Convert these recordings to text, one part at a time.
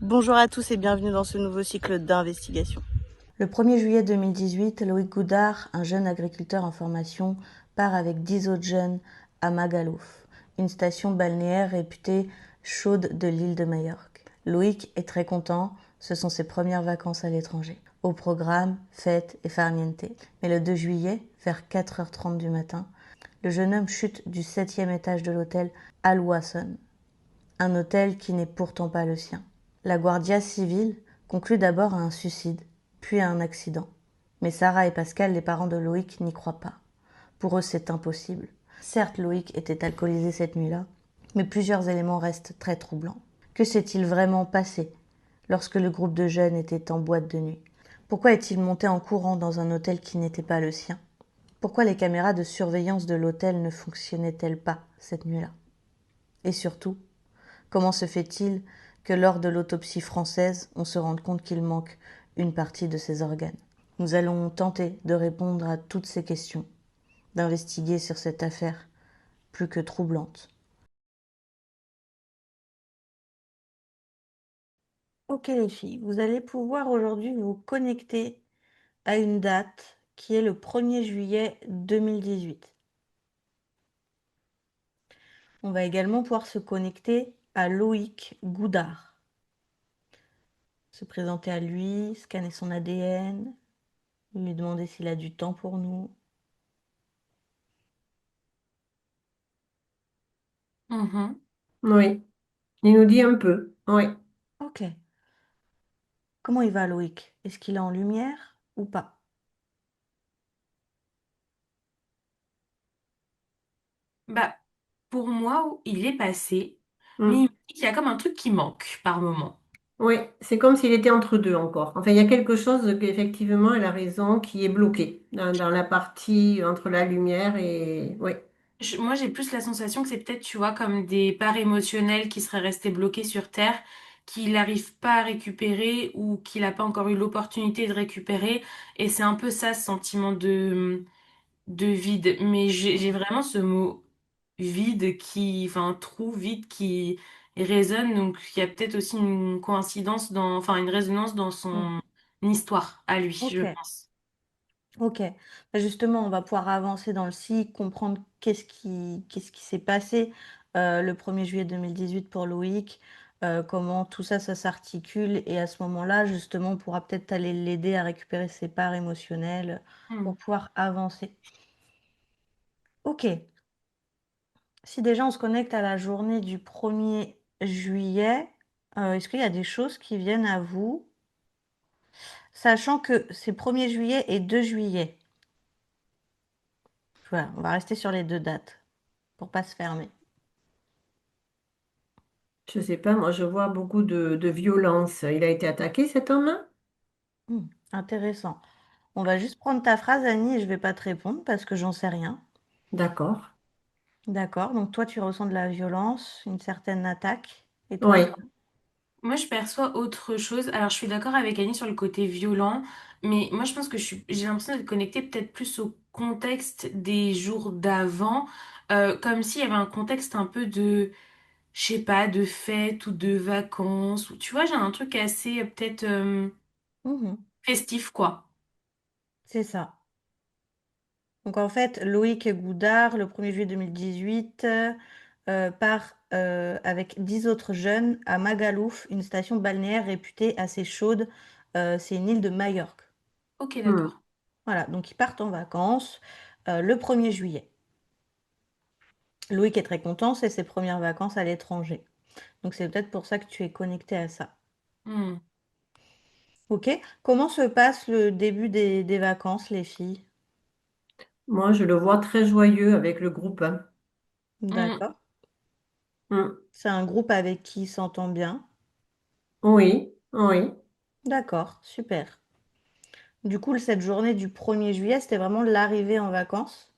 Bonjour à tous et bienvenue dans ce nouveau cycle d'investigation. Le 1er juillet 2018, Loïc Goudard, un jeune agriculteur en formation, part avec 10 autres jeunes à Magalouf, une station balnéaire réputée chaude de l'île de Majorque. Loïc est très content, ce sont ses premières vacances à l'étranger. Au programme, fête et farniente. Mais le 2 juillet, vers 4h30 du matin, le jeune homme chute du 7e étage de l'hôtel Al Wasson, un hôtel qui n'est pourtant pas le sien. La Guardia civile conclut d'abord à un suicide, puis à un accident. Mais Sarah et Pascal, les parents de Loïc, n'y croient pas. Pour eux, c'est impossible. Certes, Loïc était alcoolisé cette nuit-là, mais plusieurs éléments restent très troublants. Que s'est-il vraiment passé lorsque le groupe de jeunes était en boîte de nuit? Pourquoi est-il monté en courant dans un hôtel qui n'était pas le sien? Pourquoi les caméras de surveillance de l'hôtel ne fonctionnaient-elles pas cette nuit-là? Et surtout, comment se fait-il que lors de l'autopsie française, on se rende compte qu'il manque une partie de ses organes? Nous allons tenter de répondre à toutes ces questions, d'investiguer sur cette affaire plus que troublante. Ok les filles, vous allez pouvoir aujourd'hui vous connecter à une date qui est le 1er juillet 2018. On va également pouvoir se connecter à Loïc Goudard, se présenter à lui, scanner son ADN, lui demander s'il a du temps pour nous. Mhm. Oui, il nous dit un peu. Oui. Ok. Comment il va Loïc? Est-ce qu'il est en lumière ou pas? Bah, pour moi, il est passé, mais il Hmm. me dit qu'il y a comme un truc qui manque par moment. Oui, c'est comme s'il était entre deux encore. Enfin, il y a quelque chose qu'effectivement, elle a raison, qui est bloqué dans la partie entre la lumière et... Oui. Moi, j'ai plus la sensation que c'est peut-être, tu vois, comme des parts émotionnelles qui seraient restées bloquées sur Terre, qu'il n'arrive pas à récupérer ou qu'il n'a pas encore eu l'opportunité de récupérer. Et c'est un peu ça, ce sentiment de vide. Mais j'ai vraiment ce mot vide qui, enfin, trou vide qui résonne. Donc, il y a peut-être aussi une coïncidence enfin, une résonance dans Hmm. son histoire à lui, je Ok, pense. ok. Bah, justement, on va pouvoir avancer dans le cycle, comprendre qu'est-ce qui s'est passé le 1er juillet 2018 pour Loïc, comment tout ça, ça s'articule. Et à ce moment-là, justement, on pourra peut-être aller l'aider à récupérer ses parts émotionnelles Hmm. pour pouvoir avancer. Ok, si déjà on se connecte à la journée du 1er juillet, est-ce qu'il y a des choses qui viennent à vous? Sachant que c'est 1er juillet et 2 juillet. Voilà, on va rester sur les deux dates pour pas se fermer. Je sais pas, moi, je vois beaucoup de violence. Il a été attaqué, cet homme? Intéressant. On va juste prendre ta phrase, Annie, et je vais pas te répondre parce que j'en sais rien. D'accord. D'accord, donc toi tu ressens de la violence, une certaine attaque. Et toi, Oui. Annie? Moi, je perçois autre chose. Alors, je suis d'accord avec Annie sur le côté violent, mais moi, je pense que j'ai l'impression d'être connectée peut-être plus au contexte des jours d'avant, comme s'il y avait un contexte un peu de, je sais pas, de fête ou de vacances, ou tu vois, j'ai un truc assez peut-être Mhm, festif, quoi. c'est ça. Donc en fait, Loïc Goudard, le 1er juillet 2018, part avec 10 autres jeunes à Magalouf, une station balnéaire réputée assez chaude. C'est une île de Majorque. Ok, Hmm. d'accord. Voilà, donc ils partent en vacances le 1er juillet. Loïc est très content, c'est ses premières vacances à l'étranger. Donc c'est peut-être pour ça que tu es connecté à ça. Hmm. Ok? Comment se passe le début des vacances, les filles? Moi, je le vois très joyeux avec le groupe, hein. Hmm. D'accord. Hmm. C'est un groupe avec qui il s'entend bien. Oui, oui. D'accord, super. Du coup, cette journée du 1er juillet, c'était vraiment l'arrivée en vacances.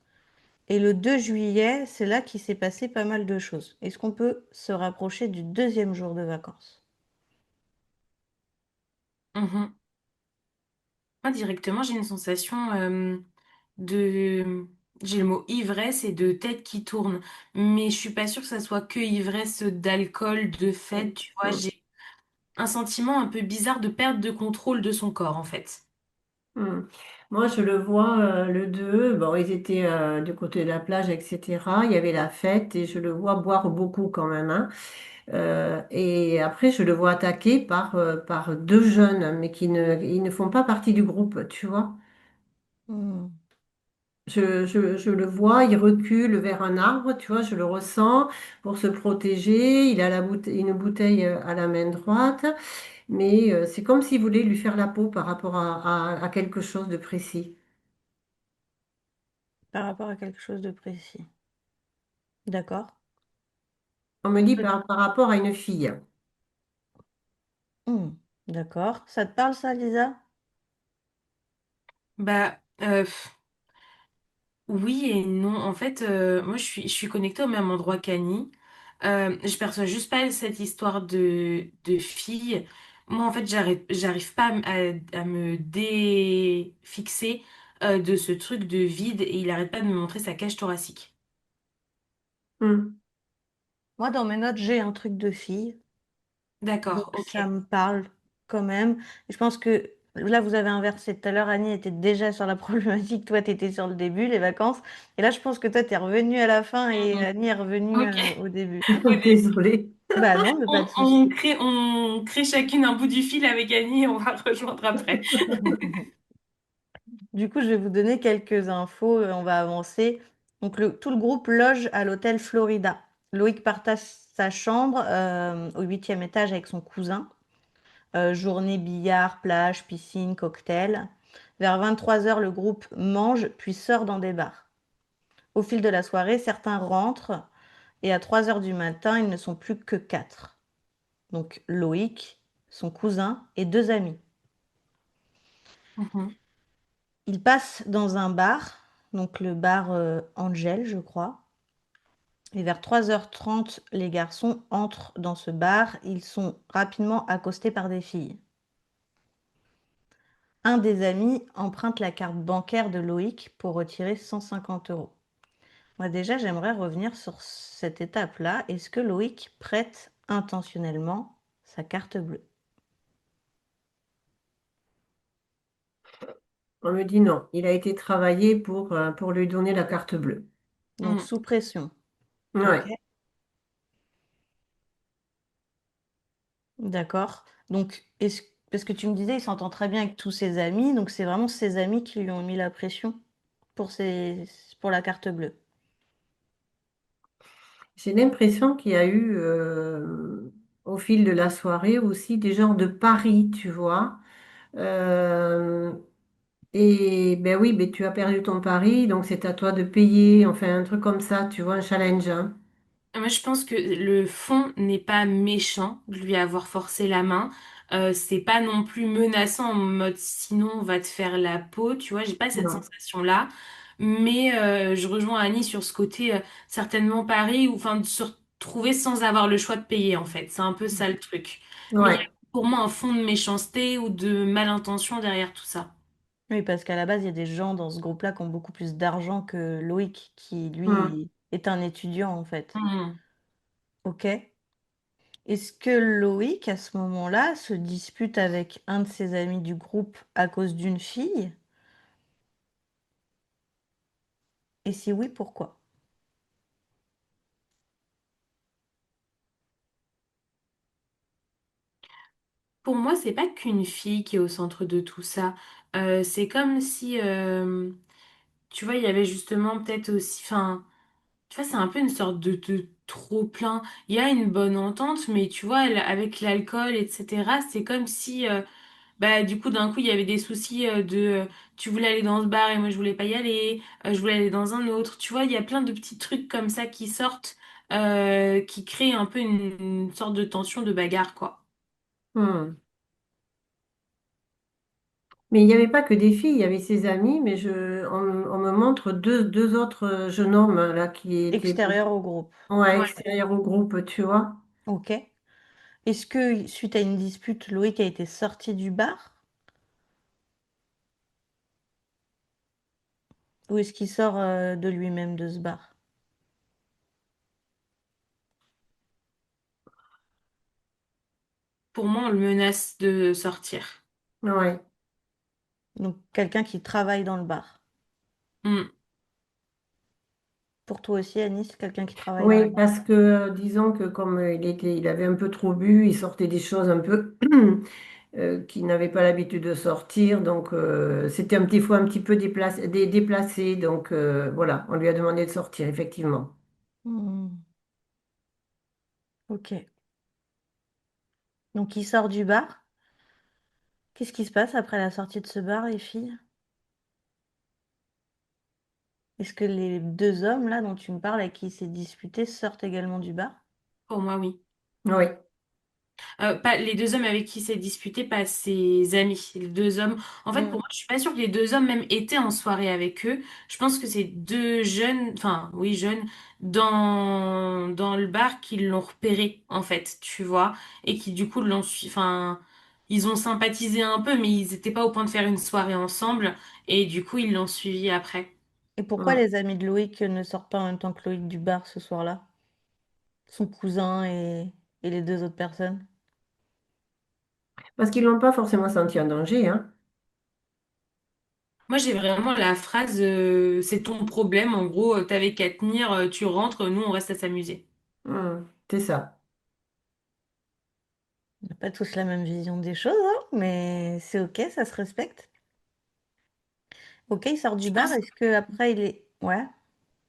Et le 2 juillet, c'est là qu'il s'est passé pas mal de choses. Est-ce qu'on peut se rapprocher du deuxième jour de vacances? Mhm. Moi, directement, j'ai une sensation de... J'ai le mot ivresse et de tête qui tourne. Mais je suis pas sûre que ça soit que ivresse d'alcool, de fête, tu vois. Hmm. un sentiment un peu bizarre de perte de contrôle de son corps, en fait. Hmm. Moi, je le vois, le 2. Bon, ils étaient du côté de la plage, etc. Il y avait la fête et je le vois boire beaucoup quand même, hein. Et après, je le vois attaqué par deux jeunes, mais ils ne font pas partie du groupe, tu vois. Hmm. Je le vois, il recule vers un arbre, tu vois, je le ressens pour se protéger. Il a une bouteille à la main droite, mais c'est comme s'il voulait lui faire la peau par rapport à quelque chose de précis. Par rapport à quelque chose de précis. D'accord. On me dit par rapport à une fille. Hmm. D'accord. Ça te parle ça, Lisa? Bah, oui et non. En fait, moi, je suis connectée au même endroit qu'Annie. Je perçois juste pas cette histoire de fille. Moi, en fait, j'arrive pas à me défixer de ce truc de vide et il arrête pas de me montrer sa cage thoracique. Hmm. Moi, dans mes notes, j'ai un truc de fille. Donc D'accord, ok. ça me parle quand même. Et je pense que là, vous avez inversé. Tout à l'heure, Annie était déjà sur la problématique. Toi, tu étais sur le début, les vacances. Et là, je pense que toi, tu es revenu à la fin et Mhm. Annie est revenue Ok. au début. Désolée. Bah non, mais pas de On souci. crée, on crée chacune un bout du fil avec Annie et on va rejoindre après. Du coup, je vais vous donner quelques infos. On va avancer. Donc, tout le groupe loge à l'hôtel Florida. Loïc partage sa chambre au huitième étage avec son cousin. Journée billard, plage, piscine, cocktail. Vers 23 heures, le groupe mange puis sort dans des bars. Au fil de la soirée, certains rentrent et à 3 heures du matin, ils ne sont plus que quatre. Donc Loïc, son cousin et deux amis. Mhm. Ils passent dans un bar, donc le bar Angel, je crois. Et vers 3h30, les garçons entrent dans ce bar. Ils sont rapidement accostés par des filles. Un des amis emprunte la carte bancaire de Loïc pour retirer 150 euros. Moi déjà, j'aimerais revenir sur cette étape-là. Est-ce que Loïc prête intentionnellement sa carte bleue? On me dit non. Il a été travaillé pour lui donner la carte bleue. Donc Mhm. sous pression. Ok, Ouais. d'accord. Donc, parce que tu me disais, il s'entend très bien avec tous ses amis, donc c'est vraiment ses amis qui lui ont mis la pression pour, pour la carte bleue. J'ai l'impression qu'il y a eu au fil de la soirée aussi des genres de paris, tu vois. Euh, et ben oui, ben tu as perdu ton pari, donc c'est à toi de payer, enfin un truc comme ça, tu vois, un challenge, hein. Moi, je pense que le fond n'est pas méchant de lui avoir forcé la main. C'est pas non plus menaçant en mode sinon on va te faire la peau, tu vois, j'ai pas cette Non. sensation-là. Mais je rejoins Annie sur ce côté certainement Paris ou enfin de se retrouver sans avoir le choix de payer en fait. C'est un peu ça le truc. Mais il y a Ouais. pour moi un fond de méchanceté ou de malintention derrière tout ça. Oui, parce qu'à la base, il y a des gens dans ce groupe-là qui ont beaucoup plus d'argent que Loïc, qui Hmm. lui est un étudiant en fait. Mhm. Ok. Est-ce que Loïc, à ce moment-là, se dispute avec un de ses amis du groupe à cause d'une fille? Et si oui, pourquoi? Pour moi, c'est pas qu'une fille qui est au centre de tout ça. C'est comme si tu vois, il y avait justement peut-être aussi, enfin, tu vois, c'est un peu une sorte de trop-plein. Il y a une bonne entente, mais tu vois, avec l'alcool, etc., c'est comme si, bah, du coup, d'un coup, il y avait des soucis tu voulais aller dans ce bar et moi, je voulais pas y aller, je voulais aller dans un autre. Tu vois, il y a plein de petits trucs comme ça qui sortent, qui créent un peu une sorte de tension, de bagarre, quoi. Hmm. Mais il n'y avait pas que des filles, il y avait ses amis, mais on me montre deux autres jeunes hommes là qui étaient Extérieur au groupe. ouais, Ouais. extérieurs au groupe, tu vois. Ok. Est-ce que, suite à une dispute, Loïc a été sorti du bar? Ou est-ce qu'il sort de lui-même de ce bar? pour moi, on le menace de sortir. Ouais. Donc quelqu'un qui travaille dans le bar. Hmm. Pour toi aussi, Anis, quelqu'un qui travaille dans le Oui, bar. parce que disons que comme il avait un peu trop bu, il sortait des choses un peu qu'il n'avait pas l'habitude de sortir, donc c'était un petit fois un petit peu déplacé, donc voilà, on lui a demandé de sortir, effectivement. Hmm, ok. Donc il sort du bar. Qu'est-ce qui se passe après la sortie de ce bar, les filles? Est-ce que les deux hommes là dont tu me parles, avec qui il s'est disputé, sortent également du bar? Pour moi, oui. Oui, Pas les deux hommes avec qui s'est disputé, pas ses amis. Les deux hommes. En fait, pour Hmm. moi, je suis pas sûre que les deux hommes même étaient en soirée avec eux. Je pense que c'est deux jeunes, enfin, oui, jeunes, dans le bar qui l'ont repéré, en fait, tu vois, et qui du coup l'ont suivi. Enfin, ils ont sympathisé un peu, mais ils étaient pas au point de faire une soirée ensemble, et du coup, ils l'ont suivi après. Et pourquoi mm. les amis de Loïc ne sortent pas en même temps que Loïc du bar ce soir-là? Son cousin et les deux autres personnes? Parce qu'ils l'ont pas forcément senti en danger, hein. Moi, j'ai vraiment la phrase, c'est ton problème. En gros, t'avais qu'à tenir, tu rentres, nous, on reste à s'amuser. C'est ça. On n'a pas tous la même vision des choses, hein, mais c'est ok, ça se respecte. Ok, il sort du Je bar, pense est-ce que après il est... Ouais.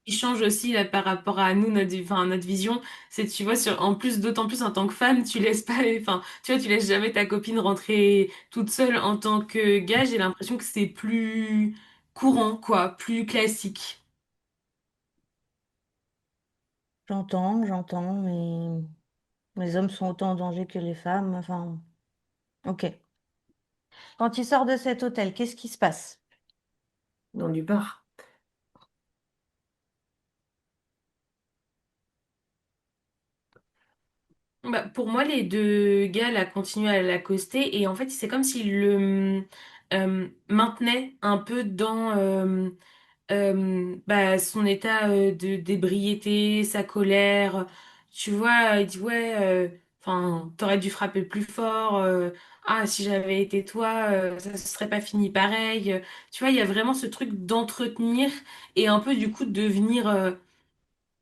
qu'il change aussi là, par rapport à nous, enfin, notre vision. C'est, tu vois, en plus, d'autant plus en tant que femme, tu laisses pas, enfin, tu vois, tu laisses jamais ta copine rentrer toute seule. En tant que gars, j'ai l'impression que c'est plus courant, quoi, plus classique. J'entends, mais les hommes sont autant en danger que les femmes. Enfin, ok. Quand il sort de cet hôtel, qu'est-ce qui se passe? Dans du bar. Bah, pour moi, les deux gars là continuent à l'accoster et en fait, c'est comme s'ils le maintenaient un peu dans bah, son état de d'ébriété, sa colère. Tu vois, il dit ouais, enfin, t'aurais dû frapper plus fort. Ah, si j'avais été toi, ça se serait pas fini pareil. Tu vois, il y a vraiment ce truc d'entretenir et un peu du coup de devenir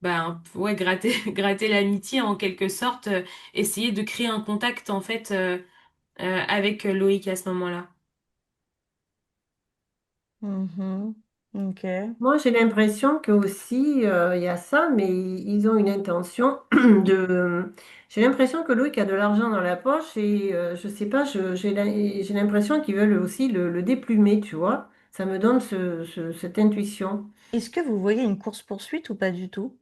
bah, ouais, gratter, gratter l'amitié en quelque sorte, essayer de créer un contact en fait avec Loïc à ce moment-là. Mhm. Ok. Moi, j'ai l'impression que aussi il y a ça, mais ils ont une intention de. J'ai l'impression que Loïc a de l'argent dans la poche et je sais pas, j'ai l'impression qu'ils veulent aussi le déplumer, tu vois. Ça me donne cette intuition. Est-ce que vous voyez une course-poursuite ou pas du tout?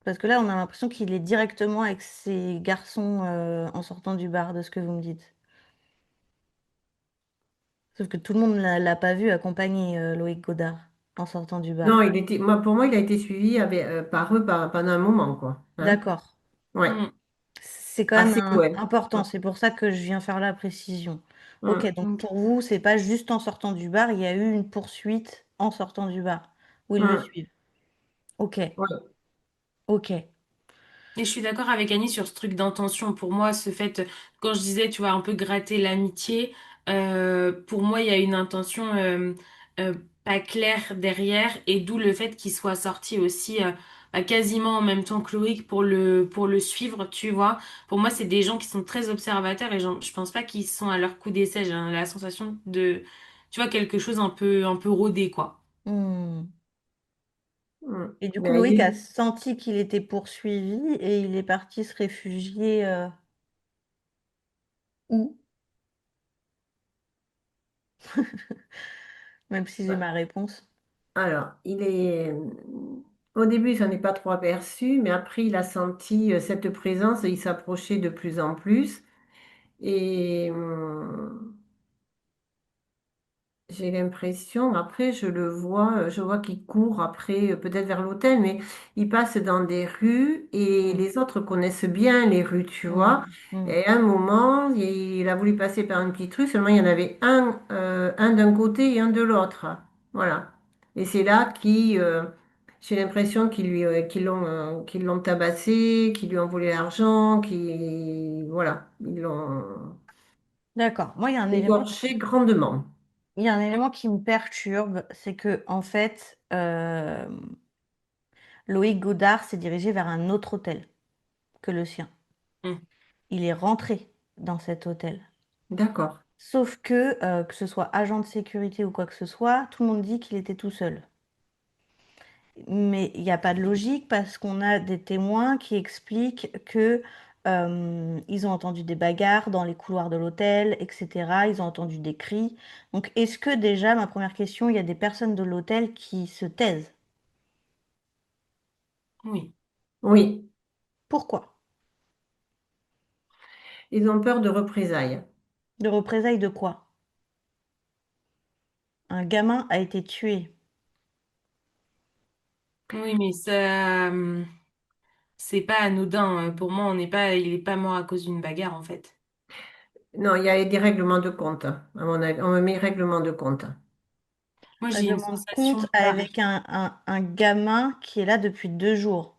Parce que là, on a l'impression qu'il est directement avec ces garçons en sortant du bar, de ce que vous me dites. Sauf que tout le monde l'a pas vu accompagner Loïc Godard en sortant du bar. Non, pour moi, il a été suivi par eux pendant un moment, quoi. Hein? D'accord. Ouais, Mm. C'est quand même assez loin. important. C'est pour ça que je viens faire la précision. Ok, Mm. donc pour vous, c'est pas juste en sortant du bar, il y a eu une poursuite en sortant du bar où ils le Mm. suivent. Ok, Ouais. ok. Et je suis d'accord avec Annie sur ce truc d'intention. Pour moi, ce fait, quand je disais, tu vois, un peu gratter l'amitié, pour moi, il y a une intention euh, pas claire derrière, et d'où le fait qu'il soit sorti aussi bah, quasiment en même temps que Loïc pour le suivre, tu vois. Pour moi, c'est des gens qui sont très observateurs et je pense pas qu'ils sont à leur coup d'essai. J'ai la sensation de, tu vois, quelque chose un peu rodé, quoi. Hmm. Mm. Et du coup, Ben, Loïc a senti qu'il était poursuivi et il est parti se réfugier où? Même si j'ai ma réponse. Alors, au début, ça n'est pas trop aperçu, mais après, il a senti cette présence et il s'approchait de plus en plus. Et j'ai l'impression, après, je vois qu'il court après, peut-être vers l'hôtel, mais il passe dans des rues et Hmm. les autres connaissent bien les rues, tu vois. Hmm. Hmm. Et à un moment, il a voulu passer par un petit truc, seulement il y en avait un d'un côté et un de l'autre. Voilà. Et c'est là J'ai l'impression qu'ils l'ont tabassé, qu'ils lui ont volé l'argent, voilà, ils l'ont D'accord. Moi, égorgé grandement. il y a un élément qui me perturbe, c'est que, en fait, Loïc Godard s'est dirigé vers un autre hôtel que le sien. Mm. Il est rentré dans cet hôtel. D'accord. Sauf que ce soit agent de sécurité ou quoi que ce soit, tout le monde dit qu'il était tout seul. Mais il n'y a pas de logique parce qu'on a des témoins qui expliquent que ils ont entendu des bagarres dans les couloirs de l'hôtel, etc. Ils ont entendu des cris. Donc, est-ce que déjà, ma première question, il y a des personnes de l'hôtel qui se taisent? Oui. Oui, Pourquoi? ils ont peur de représailles. De représailles de quoi? Un gamin a été tué. Oui, mais ça, c'est pas anodin. Pour moi, il est pas mort à cause d'une bagarre, en fait. Non, il y a des règlements de compte, à mon avis. On me met règlement de compte. Moi, j'ai une Règlement de compte sensation avec un gamin qui est là depuis 2 jours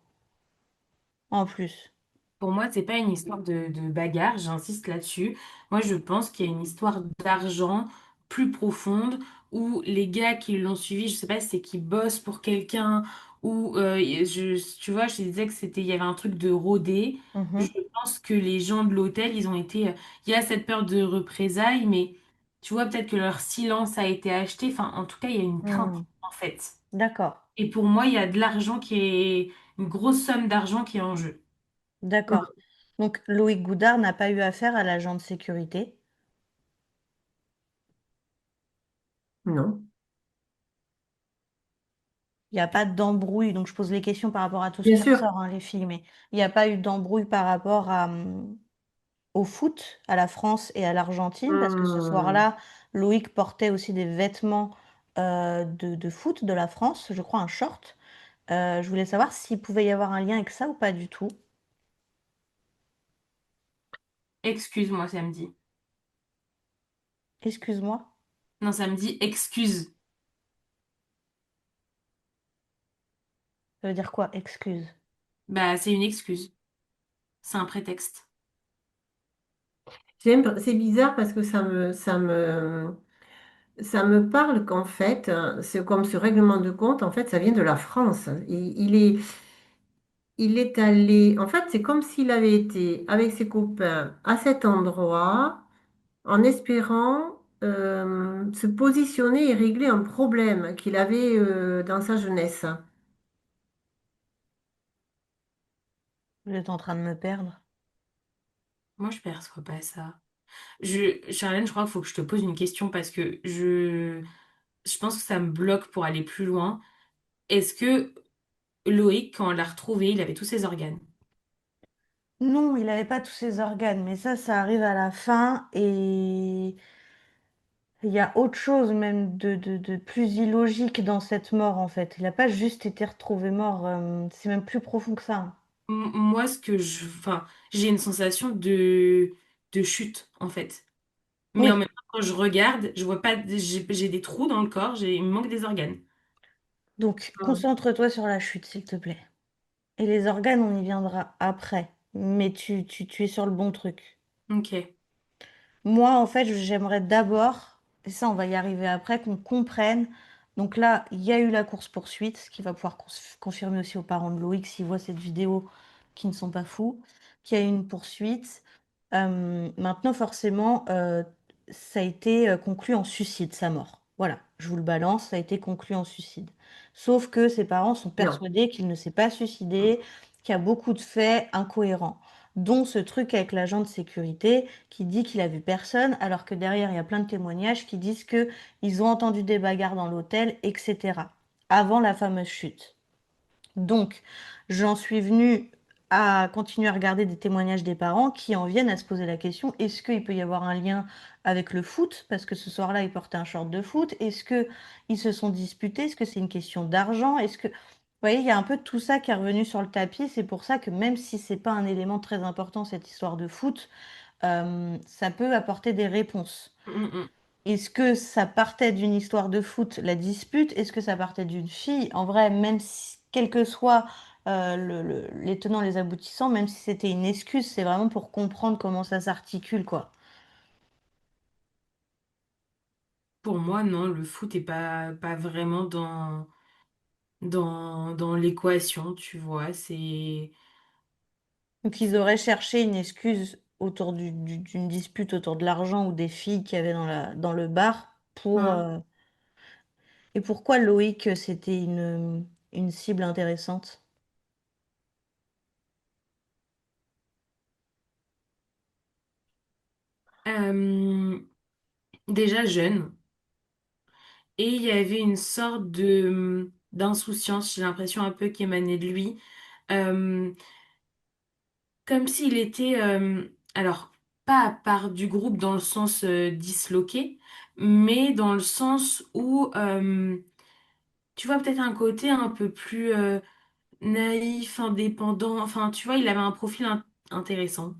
en plus. Pour moi, c'est pas une histoire de bagarre, j'insiste là-dessus. Moi, je pense qu'il y a une histoire d'argent plus profonde où les gars qui l'ont suivi, je sais pas si c'est qu'ils bossent pour quelqu'un ou tu vois, je te disais que il y avait un truc de rôdé. Je Mhm. pense que les gens de l'hôtel, ils ont été, il y a cette peur de représailles, mais tu vois, peut-être que leur silence a été acheté. Enfin, en tout cas, il y a une crainte, Hmm. en fait. D'accord, Et pour moi, il y a de l'argent une grosse somme d'argent qui est en jeu. d'accord. Donc Loïc Goudard n'a pas eu affaire à l'agent de sécurité. Non. Il n'y a pas d'embrouille. Donc je pose les questions par rapport à tout ce Bien qui sûr. ressort, hein, les filles, mais il n'y a pas eu d'embrouille par rapport au foot, à la France et à l'Argentine, parce que ce Hmm. soir-là, Loïc portait aussi des vêtements de foot de la France, je crois un short. Je voulais savoir s'il pouvait y avoir un lien avec ça ou pas du tout. Excuse-moi, samedi. Excuse-moi, Non, samedi, excuse. ça veut dire quoi, excuse? Bah, c'est une excuse. C'est un prétexte. C'est bizarre parce que ça me parle qu'en fait, c'est comme ce règlement de compte, en fait, ça vient de la France. Il est allé, en fait, c'est comme s'il avait été avec ses copains à cet endroit en espérant se positionner et régler un problème qu'il avait dans sa jeunesse. Vous êtes en train de me perdre. Moi, je perçois pas ça. Charlène, je crois qu'il faut que je te pose une question parce que je pense que ça me bloque pour aller plus loin. Est-ce que Loïc, quand on l'a retrouvé, il avait tous ses organes? Non, il n'avait pas tous ses organes, mais ça arrive à la fin et il y a autre chose même de plus illogique dans cette mort en fait. Il n'a pas juste été retrouvé mort, c'est même plus profond que ça. Moi, enfin, j'ai une sensation de chute, en fait. Mais en Oui, même temps, quand je regarde, je vois pas, j'ai des trous dans le corps, il me manque des organes. donc Mm. concentre-toi sur la chute, s'il te plaît. Et les organes, on y viendra après, mais tu es sur le bon truc. Ok. Moi, en fait, j'aimerais d'abord, et ça, on va y arriver après, qu'on comprenne. Donc là, il y a eu la course-poursuite, ce qui va pouvoir confirmer aussi aux parents de Loïc s'ils voient cette vidéo, qui ne sont pas fous, qu'il y a eu une poursuite. Maintenant, forcément, ça a été conclu en suicide, sa mort. Voilà, je vous le balance, ça a été conclu en suicide. Sauf que ses parents sont Non. persuadés qu'il ne s'est pas Mm. suicidé, qu'il y a beaucoup de faits incohérents, dont ce truc avec l'agent de sécurité qui dit qu'il a vu personne, alors que derrière, il y a plein de témoignages qui disent que ils ont entendu des bagarres dans l'hôtel, etc. Avant la fameuse chute. Donc, j'en suis venue à continuer à regarder des témoignages des parents qui en viennent à se poser la question, est-ce qu'il peut y avoir un lien avec le foot? Parce que ce soir-là, ils portaient un short de foot. Est-ce que ils se sont disputés? Est-ce que c'est une question d'argent? Est-ce que... Vous voyez, il y a un peu de tout ça qui est revenu sur le tapis. C'est pour ça que même si c'est pas un élément très important, cette histoire de foot, ça peut apporter des réponses. Mm, mm. Est-ce que ça partait d'une histoire de foot, la dispute? Est-ce que ça partait d'une fille? En vrai, même si quels que soient les tenants, les aboutissants, même si c'était une excuse, c'est vraiment pour comprendre comment ça s'articule, quoi. Pour moi, non, le foot est pas vraiment dans l'équation, tu vois. C'est Donc ils auraient cherché une excuse autour d'une dispute autour de l'argent ou des filles qu'il y avait dans le bar pour... Hmm. Et pourquoi Loïc, c'était une cible intéressante? euh, déjà jeune. Et il y avait une sorte de d'insouciance, j'ai l'impression un peu qui émanait de lui. Euh, Comme s'il était, alors, pas à part du groupe dans le sens disloqué, mais dans le sens où, tu vois, peut-être un côté un peu plus naïf, indépendant. Enfin, tu vois, il avait un profil intéressant.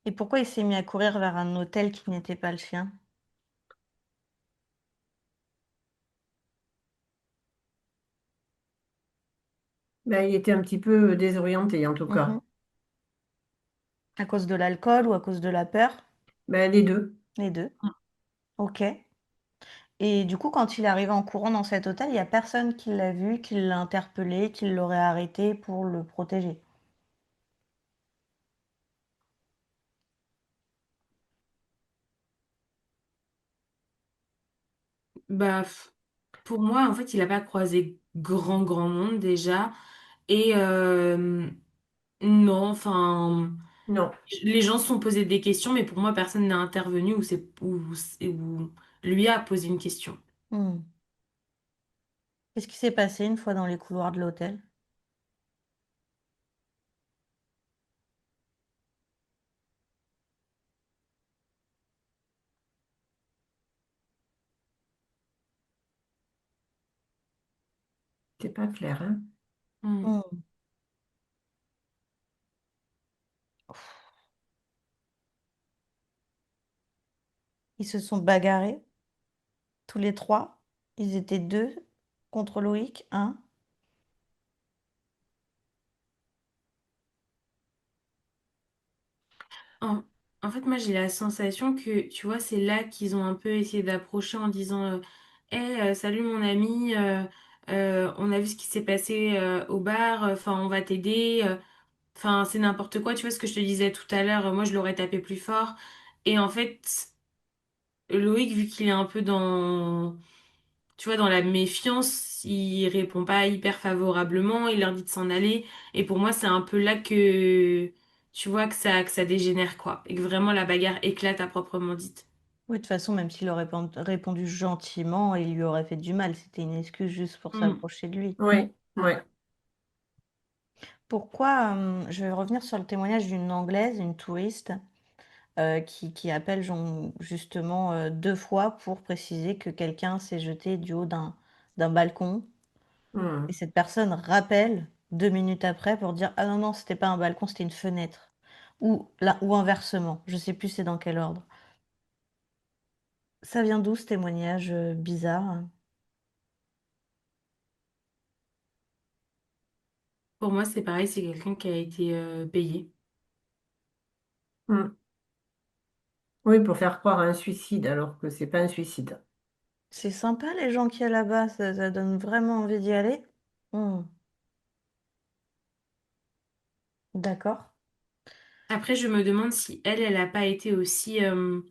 Et pourquoi il s'est mis à courir vers un hôtel qui n'était pas le sien? Ben, il était un petit peu désorienté en tout cas. Mhm. À cause de l'alcool ou à cause de la peur? Ben, les deux. Les deux. Ok. Et du coup, quand il est arrivé en courant dans cet hôtel, il n'y a personne qui l'a vu, qui l'a interpellé, qui l'aurait arrêté pour le protéger. Bah, pour moi, en fait, il a pas croisé grand monde déjà. Et non, enfin. Non. Les gens se sont posés des questions, mais pour moi, personne n'a intervenu ou lui a posé une question. Hmm. Qu'est-ce qui s'est passé une fois dans les couloirs de l'hôtel? C'est pas clair, hein? Hmm. Hmm. Ils se sont bagarrés, tous les trois. Ils étaient deux contre Loïc, un. En, en fait, moi, j'ai la sensation que, tu vois, c'est là qu'ils ont un peu essayé d'approcher en disant, salut mon ami, on a vu ce qui s'est passé au bar, enfin, on va t'aider. Enfin, c'est n'importe quoi, tu vois ce que je te disais tout à l'heure, moi, je l'aurais tapé plus fort. Et en fait, Loïc, vu qu'il est un peu dans tu vois, dans la méfiance, il répond pas hyper favorablement, il leur dit de s'en aller. Et pour moi, c'est un peu là que, tu vois, que ça dégénère, quoi. Et que vraiment la bagarre éclate à proprement dite. Oui, de toute façon, même s'il aurait répondu gentiment, il lui aurait fait du mal. C'était une excuse juste pour Mm. s'approcher de lui. Oui, oui. Pourquoi, je vais revenir sur le témoignage d'une Anglaise, une touriste, qui appelle justement deux fois pour préciser que quelqu'un s'est jeté du haut d'un balcon. Et Hmm. cette personne rappelle 2 minutes après pour dire: ah non, non, c'était pas un balcon, c'était une fenêtre. Ou inversement, je sais plus c'est dans quel ordre. Ça vient d'où ce témoignage bizarre? Pour moi, c'est pareil, c'est quelqu'un qui a été payé. Hmm. Oui, pour faire croire à un suicide alors que c'est pas un suicide. C'est sympa les gens qu'il y a là-bas, ça donne vraiment envie d'y aller. Hmm, d'accord. Après, je me demande si elle a pas été aussi euh,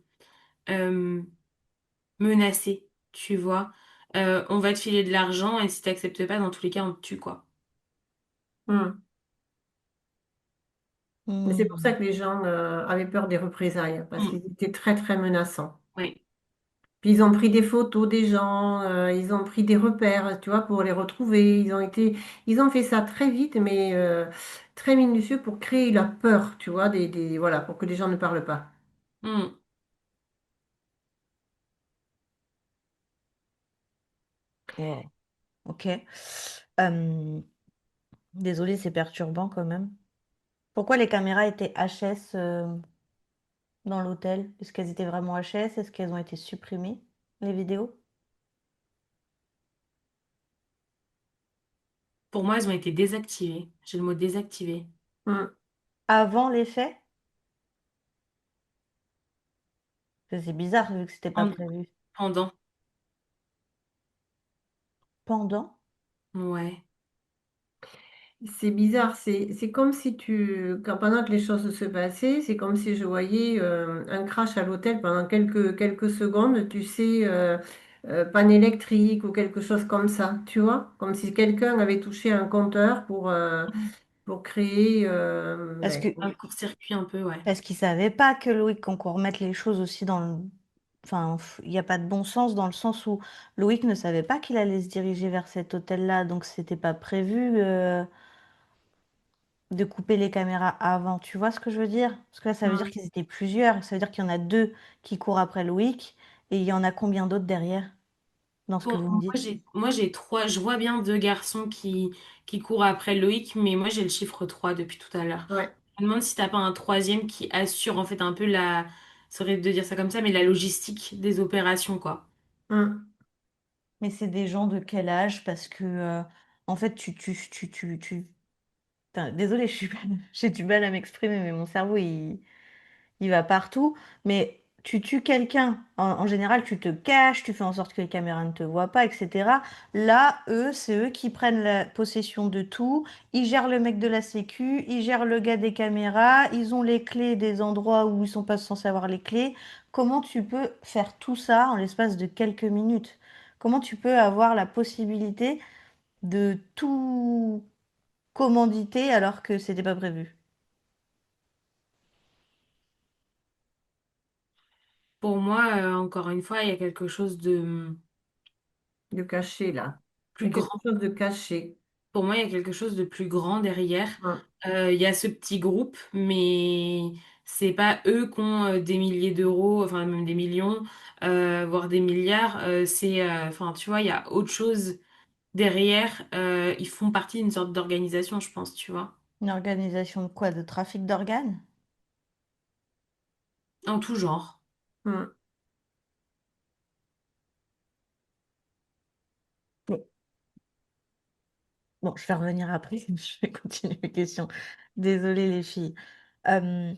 menacée, tu vois. On va te filer de l'argent et si t'acceptes pas, dans tous les cas, on te tue, quoi. Hmm. Mais c'est pour ça Hmm. que les gens avaient peur des représailles, parce Mm. qu'ils étaient très, très menaçants. Ouais. Puis ils ont pris des photos des gens, ils ont pris des repères, tu vois, pour les retrouver. Ils ont fait ça très vite, mais très minutieux pour créer la peur, tu vois, voilà, pour que les gens ne parlent pas. Mm. Wow. Ok. Euh, Désolée, c'est perturbant quand même. Pourquoi les caméras étaient HS dans l'hôtel? Est-ce qu'elles étaient vraiment HS? Est-ce qu'elles ont été supprimées, les vidéos? Pour moi, elles ont été désactivées. J'ai le mot désactivé. Hmm. Avant les faits? Parce que c'est bizarre vu que c'était pas prévu. Pendant. Pendant? Ouais. C'est bizarre, c'est comme si pendant que les choses se passaient, c'est comme si je voyais un crash à l'hôtel pendant quelques secondes, tu sais, panne électrique ou quelque chose comme ça, tu vois, comme si quelqu'un avait touché un compteur pour créer, Parce que Un court-circuit un peu, ouais. parce qu'ils savaient pas que Loïc, qu'on remette les choses aussi dans le... Enfin, il n'y a pas de bon sens dans le sens où Loïc ne savait pas qu'il allait se diriger vers cet hôtel-là, donc c'était pas prévu de couper les caméras avant. Tu vois ce que je veux dire? Parce que là, ça veut dire Hmm. qu'ils étaient plusieurs. Ça veut dire qu'il y en a deux qui courent après Loïc et il y en a combien d'autres derrière dans ce que vous me dites? Moi, j'ai trois, je vois bien deux garçons qui courent après Loïc, mais moi, j'ai le chiffre 3 depuis tout à l'heure. Ouais. Je me demande si t'as pas un troisième qui assure, en fait, un peu ça aurait de dire ça comme ça, mais la logistique des opérations, quoi. Hmm. Mais c'est des gens de quel âge? Parce que, en fait, Putain, désolée, j'ai du mal à m'exprimer, mais mon cerveau, il va partout. Mais tu tues quelqu'un, en général, tu te caches, tu fais en sorte que les caméras ne te voient pas, etc. Là, eux, c'est eux qui prennent la possession de tout. Ils gèrent le mec de la sécu, ils gèrent le gars des caméras, ils ont les clés des endroits où ils sont pas censés avoir les clés. Comment tu peux faire tout ça en l'espace de quelques minutes? Comment tu peux avoir la possibilité de tout commandité alors que c'était pas prévu? Pour moi, encore une fois, il y a quelque chose de De caché, là. Il plus y a quelque grand. chose de caché. Pour moi, il y a quelque chose de plus grand derrière. Hmm. Il y a ce petit groupe, mais c'est pas eux qui ont des milliers d'euros, enfin même des millions, voire des milliards. Enfin, tu vois, il y a autre chose derrière. Ils font partie d'une sorte d'organisation, je pense, tu vois, Une organisation de quoi? De trafic d'organes? en tout genre. Hmm. Bon, bon, je vais revenir après, je vais continuer mes questions. Désolée les filles. Euh,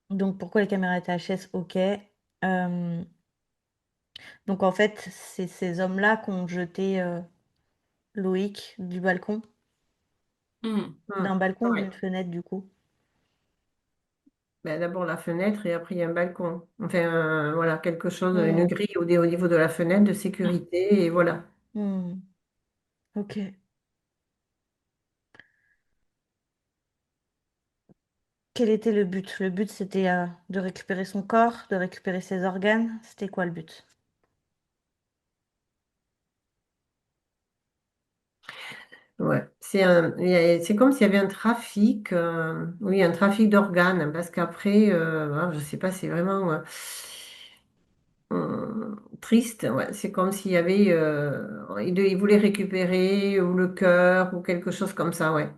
donc pourquoi les caméras étaient HS? Ok. Donc en fait, c'est ces hommes-là qui ont jeté Loïc du balcon, Hmm. Hmm. d'un balcon ou d'une Ouais. fenêtre du coup. Ben, d'abord la fenêtre et après il y a un balcon. Enfin, voilà, quelque chose, une Hmm, grille au niveau de la fenêtre de sécurité et voilà. hmm, ok. Quel était le but? Le but c'était de récupérer son corps, de récupérer ses organes. C'était quoi le but? Ouais. C'est comme s'il y avait un trafic, oui, un trafic d'organes, parce qu'après, je sais pas, c'est vraiment triste. Ouais. C'est comme s'il y avait, il voulait récupérer ou le cœur ou quelque chose comme ça, ouais.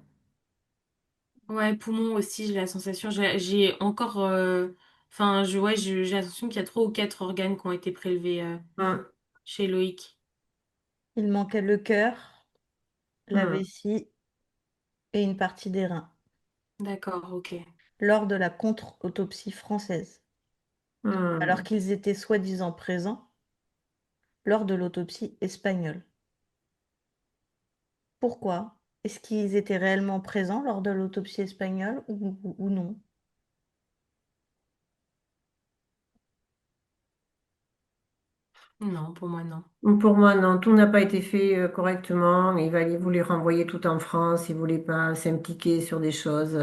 Ouais, poumon aussi, j'ai la sensation. J'ai encore. Enfin, j'ai l'impression qu'il y a trois ou quatre organes qui ont été prélevés Hum, chez Loïc. Il manquait le cœur, la hum, vessie et une partie des reins D'accord, ok. lors de la contre-autopsie française, alors hum. qu'ils étaient soi-disant présents lors de l'autopsie espagnole. Pourquoi? Est-ce qu'ils étaient réellement présents lors de l'autopsie espagnole ou non? Non, pour moi, non. Pour moi, non, tout n'a pas été fait correctement. Il voulait renvoyer tout en France. Il voulait pas s'impliquer sur des choses.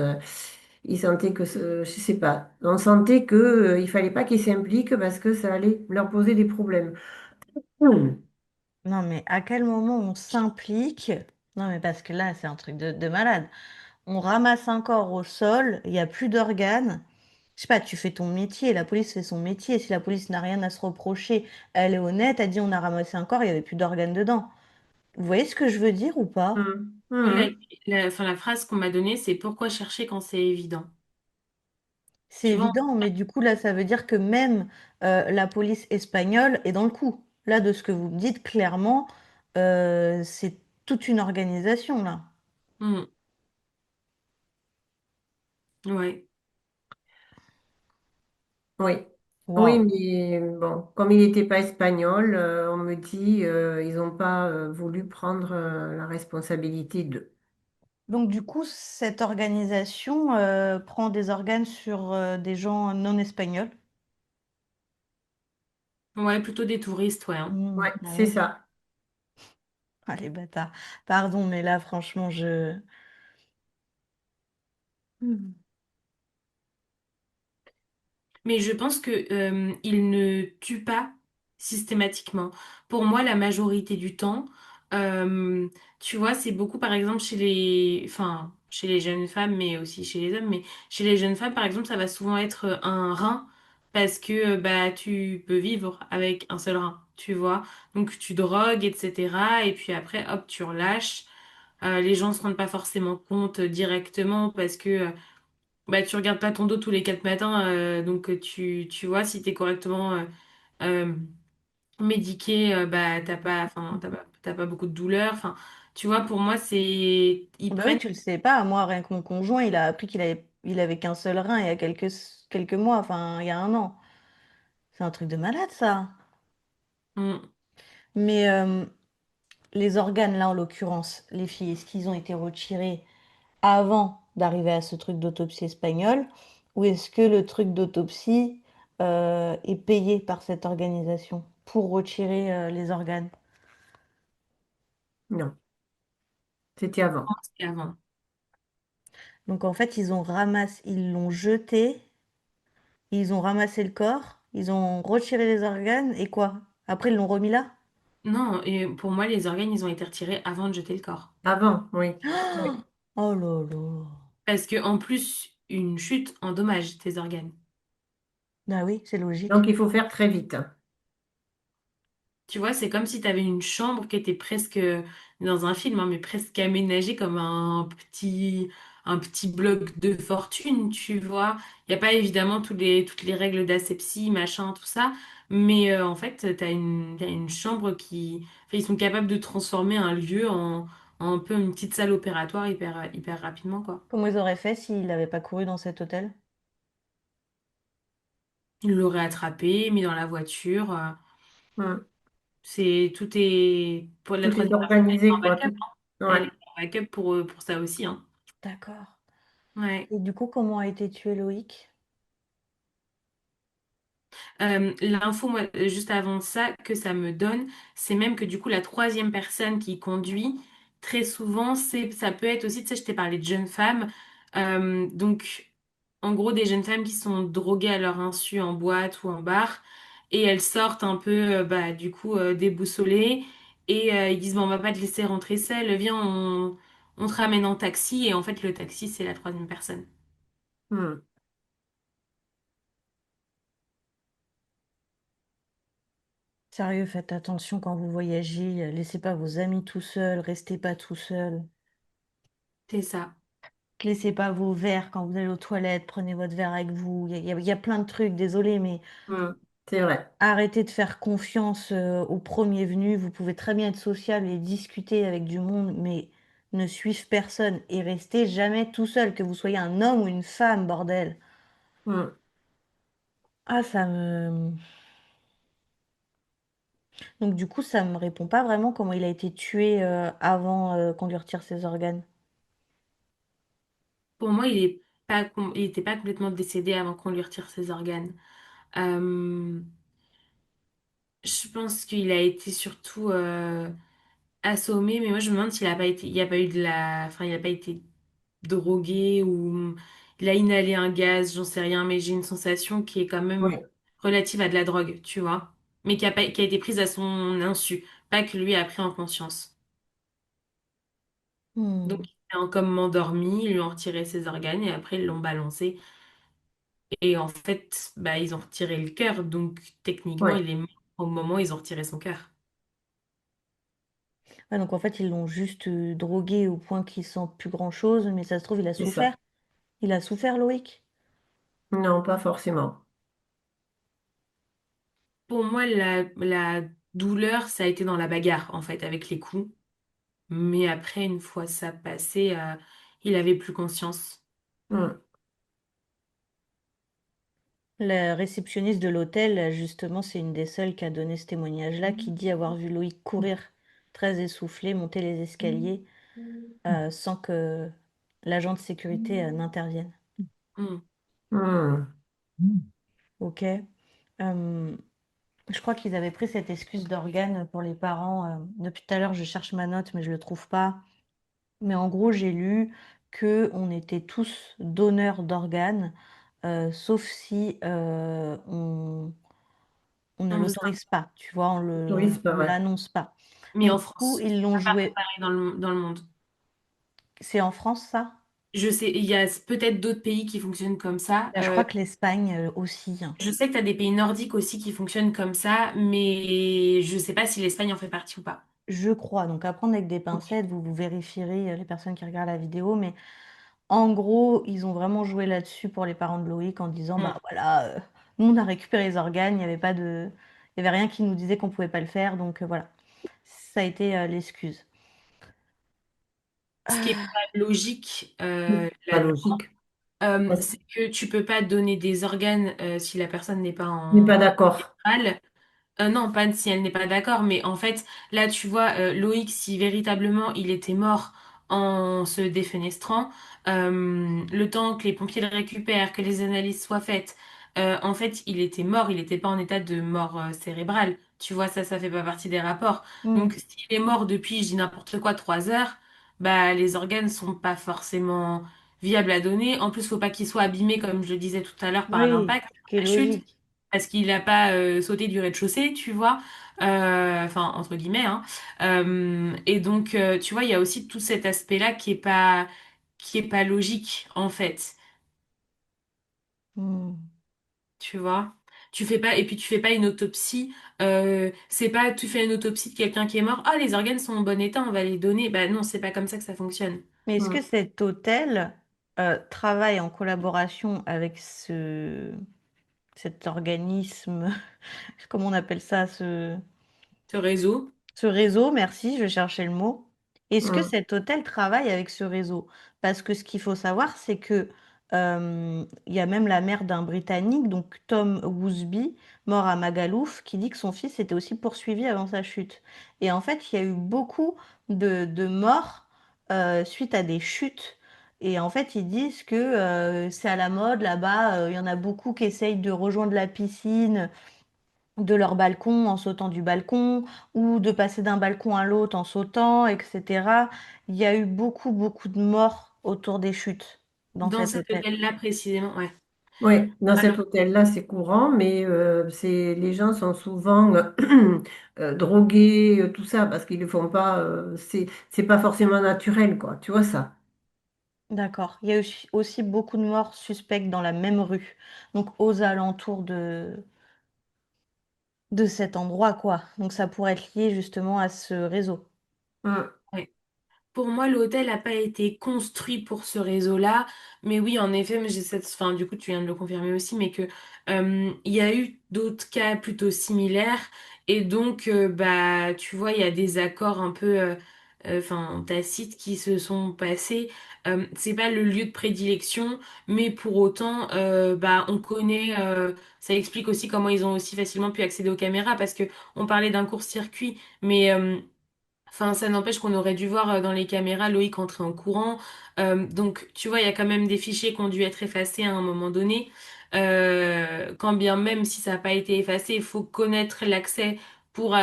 Il sentait je sais pas, on sentait que il fallait pas qu'ils s'impliquent parce que ça allait leur poser des problèmes. Hum, Non, mais à quel moment on s'implique? Non, mais parce que là, c'est un truc de malade. On ramasse un corps au sol, il n'y a plus d'organes. Je sais pas, tu fais ton métier, la police fait son métier. Si la police n'a rien à se reprocher, elle est honnête, elle dit on a ramassé un corps, il n'y avait plus d'organes dedans. Vous voyez ce que je veux dire ou pas? Oui, hum. enfin, la phrase qu'on m'a donnée, c'est pourquoi chercher quand c'est évident. C'est Tu vois? évident, mais du coup, là, ça veut dire que même la police espagnole est dans le coup. Là, de ce que vous me dites, clairement, c'est toute une organisation, là. Mm. Ouais. Oui. Oui, Waouh. mais bon, comme il n'était pas espagnol, on me dit ils n'ont pas voulu prendre la responsabilité d'eux. Donc du coup, cette organisation prend des organes sur des gens non espagnols. Ouais, plutôt des touristes, ouais, hein. Ouais, Ah c'est oui. ça. Ah les bâtards. Pardon, mais là, franchement, je... Hmm. Mais je pense que ils ne tuent pas systématiquement. Pour moi, la majorité du temps, euh, tu vois, c'est beaucoup, par exemple, enfin, chez les jeunes femmes, mais aussi chez les hommes. Mais chez les jeunes femmes, par exemple, ça va souvent être un rein parce que bah tu peux vivre avec un seul rein, tu vois. Donc tu drogues, etc. Et puis après, hop, tu relâches. Les gens se rendent pas forcément compte directement parce que bah, tu regardes pas ton dos tous les 4 matins, donc tu vois si t'es correctement euh, médiqué, bah t'as pas beaucoup de douleur. Enfin, tu vois, pour moi, ils Bah oui, prennent. tu le sais pas. Moi, rien que mon conjoint, il a appris il avait qu'un seul rein il y a quelques mois, enfin, il y a un an. C'est un truc de malade, ça. Mm. Mais les organes, là, en l'occurrence, les filles, est-ce qu'ils ont été retirés avant d'arriver à ce truc d'autopsie espagnole, ou est-ce que le truc d'autopsie est payé par cette organisation pour retirer les organes? Non, c'était avant. C'était avant. Donc en fait, ils l'ont jeté, ils ont ramassé le corps, ils ont retiré les organes et quoi? Après, ils l'ont remis là? Non, et pour moi, les organes, ils ont été retirés avant de jeter le corps. Avant, oui. Oui. Oh là là. Parce que en plus, une chute endommage tes organes. Bah oui, c'est Donc logique. il faut faire très vite. Tu vois, c'est comme si tu avais une chambre qui était presque dans un film, hein, mais presque aménagée comme un petit bloc de fortune, tu vois. Il n'y a pas évidemment toutes les règles d'asepsie, machin, tout ça, mais en fait, t'as une chambre qui... Enfin, ils sont capables de transformer un lieu en un peu une petite salle opératoire hyper rapidement, quoi. Comment ils auraient fait s'ils n'avaient pas couru dans cet hôtel? Ils l'auraient attrapé, mis dans la voiture. Hmm. Tout est... Pour la Tout est troisième personne, elle est organisé, en quoi. backup, Tout... hein. Elle Ouais. est en backup pour ça aussi, hein. D'accord. Ouais. Et du coup, comment a été tué Loïc? L'info, moi, juste avant ça, que ça me donne, c'est même que du coup, la troisième personne qui conduit, très souvent, ça peut être aussi, tu sais, je t'ai parlé de jeunes femmes. Donc, en gros, des jeunes femmes qui sont droguées à leur insu en boîte ou en bar, et elles sortent un peu, bah, du coup, déboussolées, et ils disent, bon, on va pas te laisser rentrer seule, viens, on te ramène en taxi, et en fait, le taxi, c'est la troisième personne. Hmm. Sérieux, faites attention quand vous voyagez, laissez pas vos amis tout seuls, restez pas tout seul. C'est ça. Laissez pas vos verres quand vous allez aux toilettes, prenez votre verre avec vous. Il y a plein de trucs, désolé, mais Hmm. C'est vrai. arrêtez de faire confiance aux premiers venus. Vous pouvez très bien être sociable et discuter avec du monde, mais ne suivez personne et restez jamais tout seul, que vous soyez un homme ou une femme, bordel. Hmm. Ah, ça me... Donc du coup, ça me répond pas vraiment comment il a été tué avant qu'on lui retire ses organes. Pour moi, il était pas complètement décédé avant qu'on lui retire ses organes. Euh, je pense qu'il a été surtout assommé, mais moi je me demande s'il a pas été, il y a pas eu enfin il a pas été drogué ou il a inhalé un gaz, j'en sais rien, mais j'ai une sensation qui est quand même Oui. relative à de la drogue, tu vois, mais qui a été prise à son insu, pas que lui a pris en conscience. Donc Hmm. il est en comme endormi, ils lui ont retiré ses organes et après ils l'ont balancé. Et en fait, bah, ils ont retiré le cœur, donc techniquement, Oui. il est mort au moment où ils ont retiré son cœur. Ouais, donc en fait, ils l'ont juste drogué au point qu'il sent plus grand-chose, mais ça se trouve, il a C'est ça. souffert. Il a souffert, Loïc. Non, pas forcément. Pour moi, la douleur, ça a été dans la bagarre, en fait, avec les coups. Mais après, une fois ça passé, il avait plus conscience. Mm. La réceptionniste de l'hôtel, justement, c'est une des seules qui a donné ce témoignage-là, qui dit avoir vu Loïc courir très essoufflé, monter les escaliers, sans que l'agent de sécurité n'intervienne. Mm. Mm. Ok. Je crois qu'ils avaient pris cette excuse d'organe pour les parents. Depuis tout à l'heure, je cherche ma note, mais je ne le trouve pas. Mais en gros, j'ai lu que on était tous donneurs d'organes, sauf si on ne On vous a- l'autorise pas, tu vois, Oui, c'est pas on mal. l'annonce pas. Mais Donc en du coup, France, ils c'est l'ont pas joué. pareil dans le monde. C'est en France, ça? Je sais, il y a peut-être d'autres pays qui fonctionnent comme ça. Bah, je crois que l'Espagne aussi, hein. Je sais que tu as des pays nordiques aussi qui fonctionnent comme ça, mais je sais pas si l'Espagne en fait partie ou pas. Je crois. Donc à prendre avec des Ok. pincettes, vous vérifierez les personnes qui regardent la vidéo, mais en gros, ils ont vraiment joué là-dessus pour les parents de Loïc en disant, Mm. bah voilà, nous on a récupéré les organes, il n'y avait pas de, il y avait rien qui nous disait qu'on pouvait pas le faire, donc voilà, ça a été l'excuse. Ce qui est Ah, pas logique Pas là-dedans, logique. c'est que tu peux pas donner des organes si la personne n'est pas Je suis en pas d'accord. mal. Non, pas si elle n'est pas d'accord, mais en fait, là, tu vois, Loïc, si véritablement il était mort en se défenestrant, le temps que les pompiers le récupèrent, que les analyses soient faites, en fait, il était mort, il n'était pas en état de mort cérébrale. Tu vois, ça fait pas partie des rapports. Donc, hmm. s'il est mort depuis, je dis n'importe quoi, 3 heures, bah, les organes sont pas forcément viables à donner. En plus, faut pas qu'il soit abîmé, comme je le disais tout à l'heure, par Oui, l'impact, ce qui est la chute logique. parce qu'il n'a pas sauté du rez-de-chaussée, tu vois. Enfin, entre guillemets, hein. Et donc, tu vois, il y a aussi tout cet aspect-là qui est pas logique, en fait, Hmm. tu vois. Tu fais pas, et puis tu fais pas une autopsie. C'est pas, tu fais une autopsie de quelqu'un qui est mort. Ah, les organes sont en bon état, on va les donner. Bah non, c'est pas comme ça que ça fonctionne. Mais est-ce que Mm. cet hôtel travaille en collaboration avec cet organisme, comment on appelle ça, Ce réseau, ce réseau, merci, je cherchais le mot. Est-ce que Mm. cet hôtel travaille avec ce réseau? Parce que ce qu'il faut savoir, c'est que il y a même la mère d'un Britannique, donc Tom Woosby, mort à Magaluf, qui dit que son fils était aussi poursuivi avant sa chute. Et en fait, il y a eu beaucoup de morts suite à des chutes. Et en fait, ils disent que c'est à la mode là-bas. Il y en a beaucoup qui essayent de rejoindre la piscine de leur balcon en sautant du balcon ou de passer d'un balcon à l'autre en sautant, etc. Il y a eu beaucoup, beaucoup de morts autour des chutes dans dans cet cet hôtel. hôtel-là précisément, ouais. Oui, dans cet Alors, hôtel-là, c'est courant, mais les gens sont souvent drogués, tout ça, parce qu'ils ne font pas, c'est pas forcément naturel, quoi. Tu vois ça? D'accord. Il y a eu aussi beaucoup de morts suspectes dans la même rue, donc aux alentours de cet endroit, quoi. Donc ça pourrait être lié justement à ce réseau. Mm. ouais. Pour moi, l'hôtel n'a pas été construit pour ce réseau-là, mais oui, en effet, mais j'ai cette, enfin, du coup, tu viens de le confirmer aussi, mais que il y a eu d'autres cas plutôt similaires, et donc, bah, tu vois, il y a des accords un peu, enfin, tacites qui se sont passés. C'est pas le lieu de prédilection, mais pour autant, bah, on connaît. Ça explique aussi comment ils ont aussi facilement pu accéder aux caméras, parce que on parlait d'un court-circuit, mais enfin, ça n'empêche qu'on aurait dû voir dans les caméras Loïc entrer en courant. Donc, tu vois, il y a quand même des fichiers qui ont dû être effacés à un moment donné. Quand bien même si ça n'a pas été effacé, il faut connaître l'accès pour la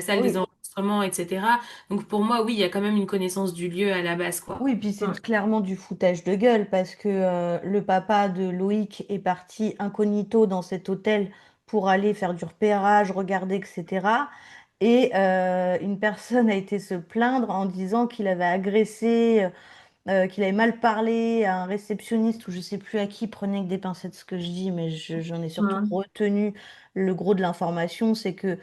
salle des Oui. enregistrements, etc. Donc, pour moi, oui, il y a quand même une connaissance du lieu à la base, quoi. Oui, puis c'est Mm. clairement du foutage de gueule parce que le papa de Loïc est parti incognito dans cet hôtel pour aller faire du repérage, regarder, etc. Et une personne a été se plaindre en disant qu'il avait agressé, qu'il avait mal parlé à un réceptionniste ou je sais plus à qui, prenez avec des pincettes ce que je dis, mais j'en ai surtout Mm. retenu le gros de l'information, c'est que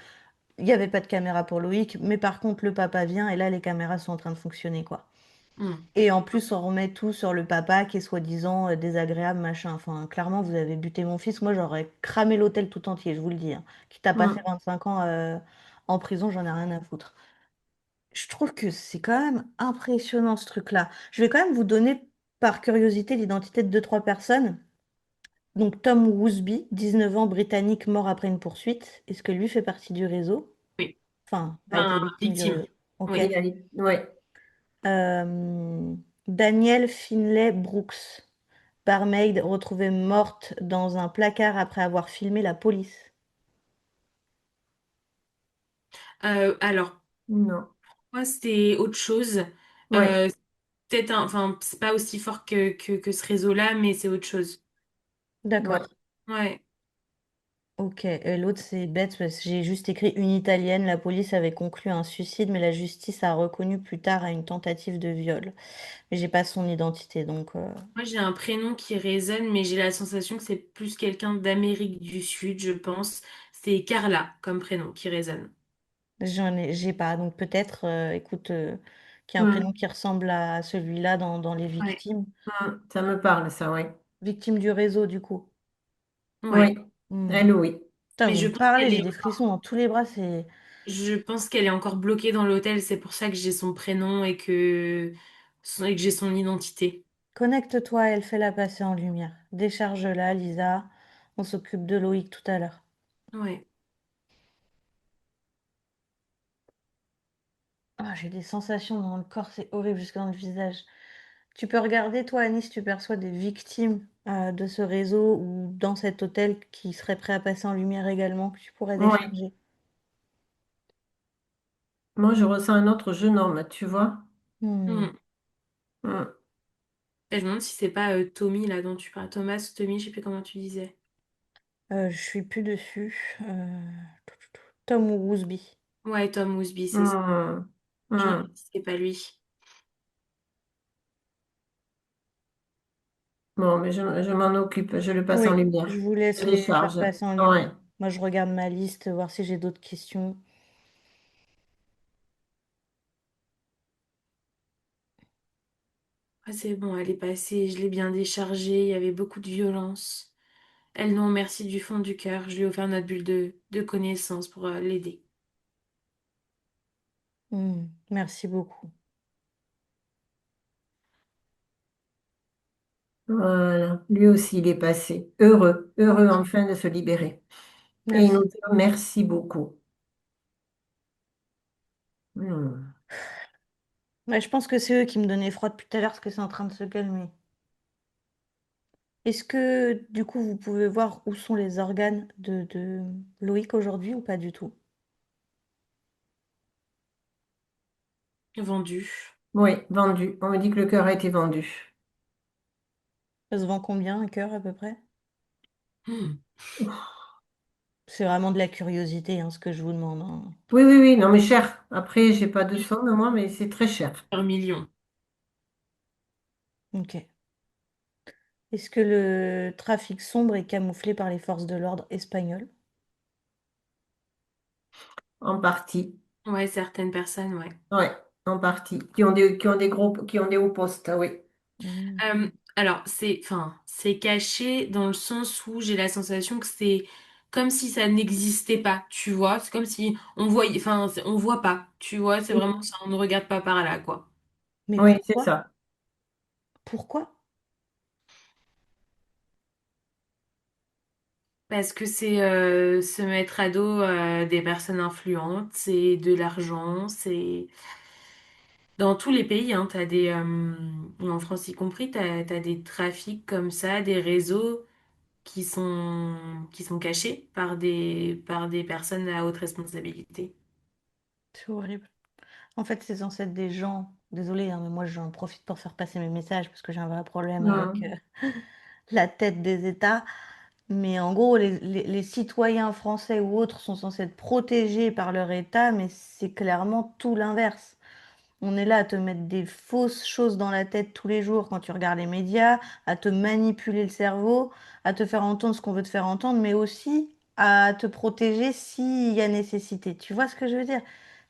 il n'y avait pas de caméra pour Loïc, mais par contre le papa vient et là les caméras sont en train de fonctionner, quoi. Hmm. Et en plus, on remet tout sur le papa qui est soi-disant désagréable, machin. Enfin, clairement, vous avez buté mon fils. Moi, j'aurais cramé l'hôtel tout entier, je vous le dis, hein. Quitte à passer Mm. 25 ans en prison, j'en ai rien à foutre. je trouve que c'est quand même impressionnant ce truc-là. Je vais quand même vous donner par curiosité l'identité de deux, trois personnes. Donc Tom Woosby, 19 ans, britannique, mort après une poursuite. Est-ce que lui fait partie du réseau? Oui. Enfin, a été Enfin, victime du victime. réseau. Ok. Oui. Ouais. Danielle Finlay Brooks, barmaid, retrouvée morte dans un placard après avoir filmé la police. Alors, Non. moi, c'était autre chose. Ouais. Euh, Peut-être, enfin, c'est pas aussi fort que ce réseau-là, mais c'est autre chose. Ouais. D'accord. Ouais. Ok. Et l'autre, c'est bête parce que j'ai juste écrit une italienne. La police avait conclu un suicide, mais la justice a reconnu plus tard à une tentative de viol. Mais j'ai pas son identité, donc Moi, j'ai un prénom qui résonne, mais j'ai la sensation que c'est plus quelqu'un d'Amérique du Sud, je pense. C'est Carla comme prénom qui résonne. j'ai pas. Donc peut-être, écoute, qu'il y a un prénom Hmm. qui ressemble à celui-là dans les Ouais. victimes. Ça me parle, ça, ouais. Victimes du réseau, du coup. Ouais. Oui. Hmm. Elle, oui. Mais Putain, vous je me pense parlez, qu'elle j'ai est des frissons dans tous les bras. C'est Je pense qu'elle est encore bloquée dans l'hôtel, c'est pour ça que j'ai son prénom et que j'ai son identité. Connecte-toi, elle fait la passer en lumière. Décharge-la, Lisa. On s'occupe de Loïc tout à l'heure. Ouais. Ah, j'ai des sensations dans le corps, c'est horrible jusque dans le visage. Tu peux regarder, toi, Anis, si tu perçois des victimes de ce réseau ou dans cet hôtel qui seraient prêts à passer en lumière également, que tu pourrais Oui. décharger. Moi, je ressens un autre jeune homme, tu vois. Hmm. Hmm. Hmm. Et je me demande si c'est pas Tommy là dont tu parles. Thomas ou Tommy, je sais plus comment tu disais. Je suis plus dessus. Tom Woosby. Ouais, Tom Woosby, c'est ça. Hmm. Je me demande Hmm. si c'est pas lui. Bon, mais je m'en occupe, je le passe en Oui, je lumière. vous Je laisse les faire décharge. passer en lumière. Ouais. Moi, je regarde ma liste, voir si j'ai d'autres questions. Ah, c'est bon, elle est passée, je l'ai bien déchargée, il y avait beaucoup de violence. Elle nous remercie du fond du cœur. Je lui ai offert notre bulle de connaissance pour l'aider. Merci beaucoup. Voilà. Lui aussi, il est passé. Heureux, heureux Ok, enfin de se libérer. Et il nous merci. dit merci beaucoup. Hmm. Ouais, je pense que c'est eux qui me donnaient froid depuis tout à l'heure parce que c'est en train de se calmer. Est-ce que, du coup, vous pouvez voir où sont les organes de Loïc aujourd'hui ou pas du tout? Vendu. Oui, vendu. On me dit que le cœur a été vendu. Ça se vend combien un cœur à peu près? Hmm. C'est vraiment de la curiosité, hein, ce que je vous demande, hein. Oui, oui, oui, non, mais cher. Après, j'ai pas de somme, moi, mais c'est très cher. Par million. Ok. Est-ce que le trafic sombre est camouflé par les forces de l'ordre espagnoles? En partie. Ouais, certaines personnes, ouais. Ouais, en partie. Qui ont des hauts postes, ah oui. Hmm. Alors, c'est caché dans le sens où j'ai la sensation que c'est comme si ça n'existait pas, tu vois. C'est comme si on voyait, on voit pas, tu vois. C'est vraiment ça, on ne regarde pas par là, quoi. Mais Oui, c'est pourquoi? ça. Pourquoi? Parce que c'est se mettre à dos des personnes influentes, c'est de l'argent, c'est dans tous les pays, hein, et en France y compris, t'as des trafics comme ça, des réseaux qui sont cachés par des personnes à haute responsabilité. C'est horrible. En fait, c'est censé être des gens. Désolée, hein, mais moi j'en profite pour faire passer mes messages parce que j'ai un vrai problème avec Hmm. la tête des États. Mais en gros, les citoyens français ou autres sont censés être protégés par leur État, mais c'est clairement tout l'inverse. On est là à te mettre des fausses choses dans la tête tous les jours quand tu regardes les médias, à te manipuler le cerveau, à te faire entendre ce qu'on veut te faire entendre, mais aussi à te protéger s'il y a nécessité. Tu vois ce que je veux dire?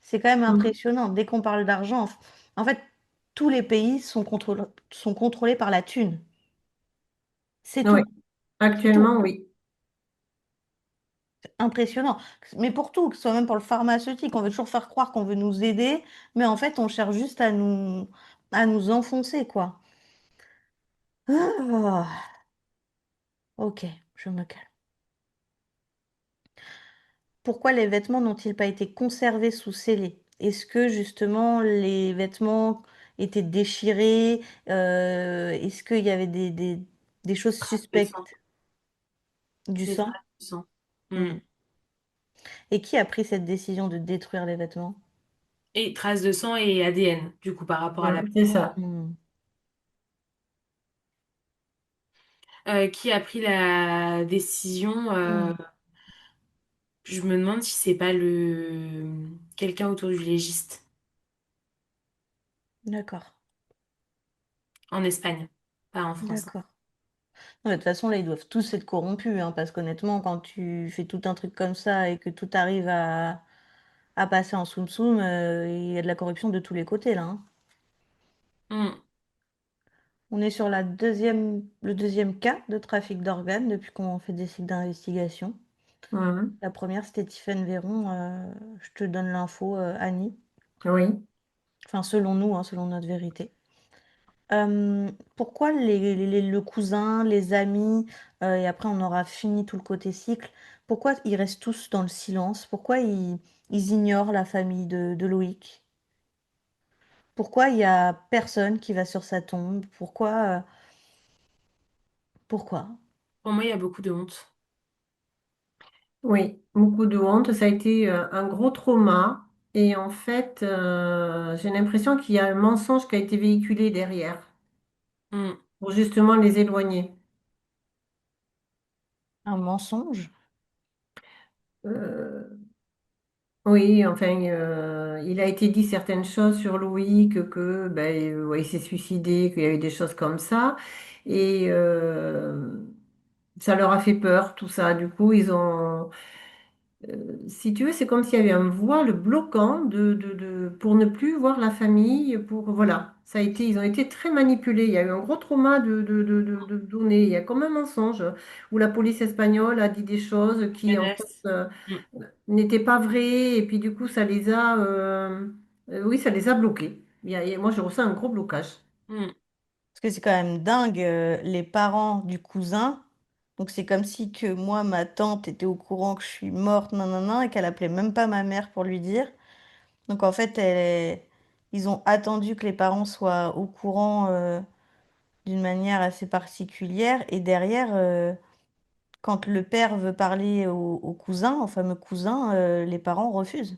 C'est quand même Hmm. impressionnant. Dès qu'on parle d'argent, en fait, tous les pays sont contrôlés par la thune. C'est Oui, tout. C'est tout. actuellement, oui. C'est impressionnant. Mais pour tout, que ce soit même pour le pharmaceutique, on veut toujours faire croire qu'on veut nous aider, mais en fait, on cherche juste à nous enfoncer, quoi. Ah, ok, je me calme. Pourquoi les vêtements n'ont-ils pas été conservés sous scellés? Est-ce que justement les vêtements étaient déchirés? Est-ce qu'il y avait des choses Traces de sang. suspectes? Du Des sang? traces de sang. Hmm. Hmm. Et qui a pris cette décision de détruire les vêtements? Et traces de sang et ADN, du coup, par rapport à la... C'est ça. Hmm. Qui a pris la décision Hmm. je me demande si c'est pas le quelqu'un autour du légiste D'accord, en Espagne, pas en France. d'accord. Non, mais de toute façon, là, ils doivent tous être corrompus, hein, parce qu'honnêtement, quand tu fais tout un truc comme ça et que tout arrive à passer en soum-soum, il y a de la corruption de tous les côtés, là, hein. Hmm. On est sur le deuxième cas de trafic d'organes depuis qu'on fait des cycles d'investigation. Mhm. La première, c'était Tiphaine Véron. Je te donne l'info, Annie. Oui. Enfin, selon nous, hein, selon notre vérité. Pourquoi le cousin, les amis, et après on aura fini tout le côté cycle, pourquoi ils restent tous dans le silence? Pourquoi ils ignorent la famille de Loïc? Pourquoi il y a personne qui va sur sa tombe? Pourquoi? Pour moi, il y a beaucoup de honte. Oui, beaucoup de honte. Ça a été un gros trauma. Et en fait, j'ai l'impression qu'il y a un mensonge qui a été véhiculé derrière Hmm. pour justement les éloigner. Un mensonge? Euh, oui, enfin, il a été dit certaines choses sur Louis, que ben, ouais, il s'est suicidé, qu'il y a eu des choses comme ça. Et ça leur a fait peur, tout ça. Du coup, ils ont, si tu veux, c'est comme s'il y avait un voile bloquant pour ne plus voir la famille, pour, voilà. Ça a été, ils ont été très manipulés. Il y a eu un gros trauma de données. Il y a comme un mensonge où la police espagnole a dit des choses qui, en fait, Menace. Hmm. n'étaient pas vraies. Et puis, du coup, ça les a, oui, ça les a bloqués. Moi, je ressens un gros blocage. Hmm. Parce que c'est quand même dingue, les parents du cousin. Donc c'est comme si que moi, ma tante était au courant que je suis morte, nanana, et qu'elle appelait même pas ma mère pour lui dire. Donc en fait, ils ont attendu que les parents soient au courant, d'une manière assez particulière. Et derrière, quand le père veut parler au cousin, au fameux cousin, les parents refusent.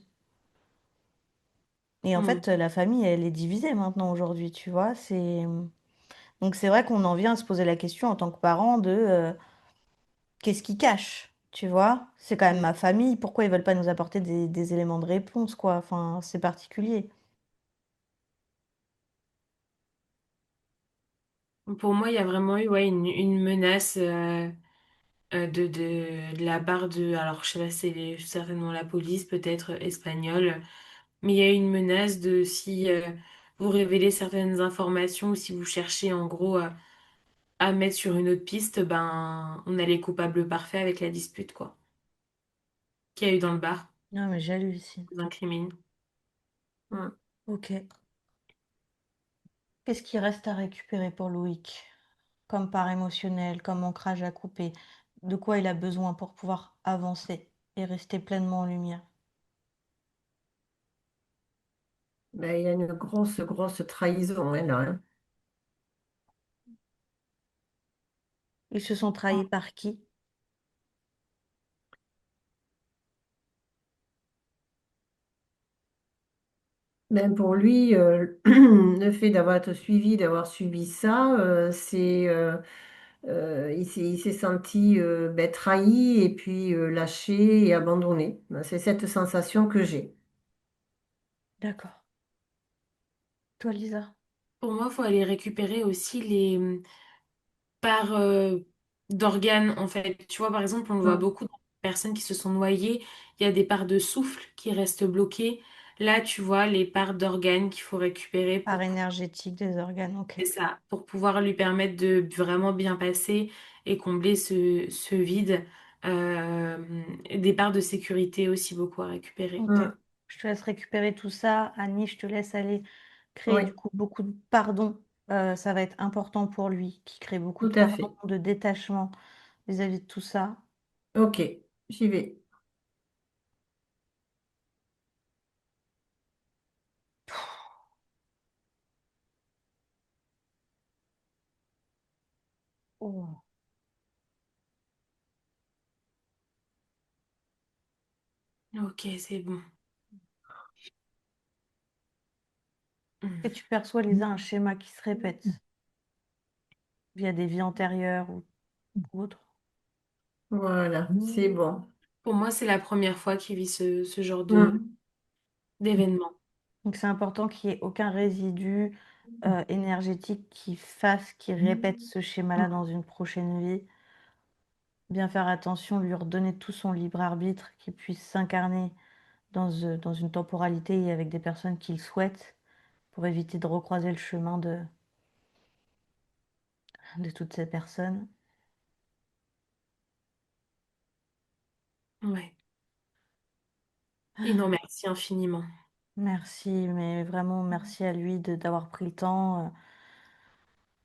Et en Hmm. fait, la famille, elle est divisée maintenant aujourd'hui, tu vois. Donc c'est vrai qu'on en vient à se poser la question en tant que parent de qu'est-ce qu'ils cachent, tu vois? C'est quand même Hmm. ma famille, pourquoi ils veulent pas nous apporter des éléments de réponse, quoi? Enfin, c'est particulier. Pour moi, il y a vraiment eu ouais, une menace de la part de... Alors, je sais pas si c'est certainement la police, peut-être espagnole, mais il y a eu une menace de si vous révélez certaines informations ou si vous cherchez en gros à mettre sur une autre piste, ben on a les coupables parfaits avec la dispute, quoi, qu'il y a eu dans le bar, Non, mais j'hallucine. aux incriminations. Mm. Ok. Qu'est-ce qui reste à récupérer pour Loïc? Comme part émotionnel, comme ancrage à couper. De quoi il a besoin pour pouvoir avancer et rester pleinement en lumière. Ben, il y a une grosse, grosse trahison, hein, là, hein. Ils se sont trahis par qui? Ben, pour lui, le fait d'avoir été suivi, d'avoir subi ça, il s'est senti ben, trahi et puis lâché et abandonné. Ben, c'est cette sensation que j'ai. D'accord. Toi, Lisa? Pour moi, il faut aller récupérer aussi les parts d'organes, en fait. Tu vois, par exemple, on le voit Mm. beaucoup dans les personnes qui se sont noyées, il y a des parts de souffle qui restent bloquées. Là, tu vois, les parts d'organes qu'il faut récupérer Part énergétique des organes, ok. c'est ça, pour pouvoir lui permettre de vraiment bien passer et combler ce vide. Euh, des parts de sécurité aussi beaucoup à récupérer. Ok. Mm. Je te laisse récupérer tout ça. Annie, je te laisse aller créer du Oui, coup beaucoup de pardon. Ça va être important pour lui, qui crée beaucoup tout de à pardon, fait. de détachement vis-à-vis de tout ça. Ok, j'y vais. Oh. Ok, c'est bon. Mm. Et tu perçois, Lisa, un schéma qui se répète via des vies antérieures ou autres. Voilà, c'est bon. Pour moi, c'est la première fois qu'il vit ce genre Mm. d'événement. Donc c'est important qu'il n'y ait aucun résidu énergétique qui répète ce schéma-là dans une prochaine vie. Bien faire attention, lui redonner tout son libre arbitre, qu'il puisse s'incarner dans une temporalité et avec des personnes qu'il souhaite pour éviter de recroiser le chemin de toutes ces personnes. Ouais. Et non, merci infiniment. Merci, mais vraiment merci à lui d'avoir pris le temps,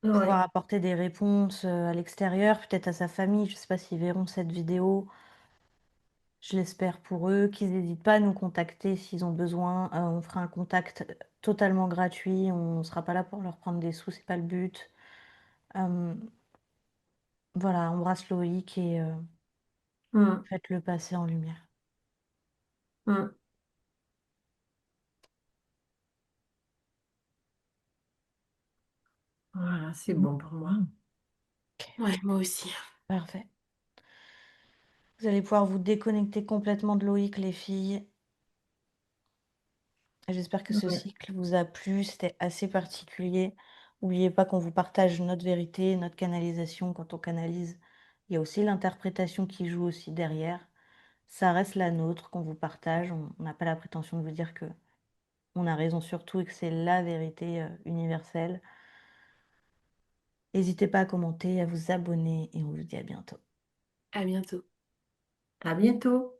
pouvoir Ouais. apporter des réponses à l'extérieur, peut-être à sa famille. Je ne sais pas s'ils verront cette vidéo. Je l'espère pour eux, qu'ils n'hésitent pas à nous contacter s'ils ont besoin. On fera un contact totalement gratuit. On ne sera pas là pour leur prendre des sous, c'est pas le but. Euh, voilà, embrasse Loïc et Mm. faites-le passer en lumière. Mm. Voilà, c'est bon pour moi. Ouais, moi aussi. Parfait. Vous allez pouvoir vous déconnecter complètement de Loïc, les filles. J'espère que ce Ouais. cycle vous a plu. C'était assez particulier. N'oubliez pas qu'on vous partage notre vérité, notre canalisation. Quand on canalise, il y a aussi l'interprétation qui joue aussi derrière. Ça reste la nôtre qu'on vous partage. On n'a pas la prétention de vous dire que on a raison sur tout et que c'est la vérité universelle. N'hésitez pas à commenter, à vous abonner et on vous dit à bientôt. À bientôt. À bientôt.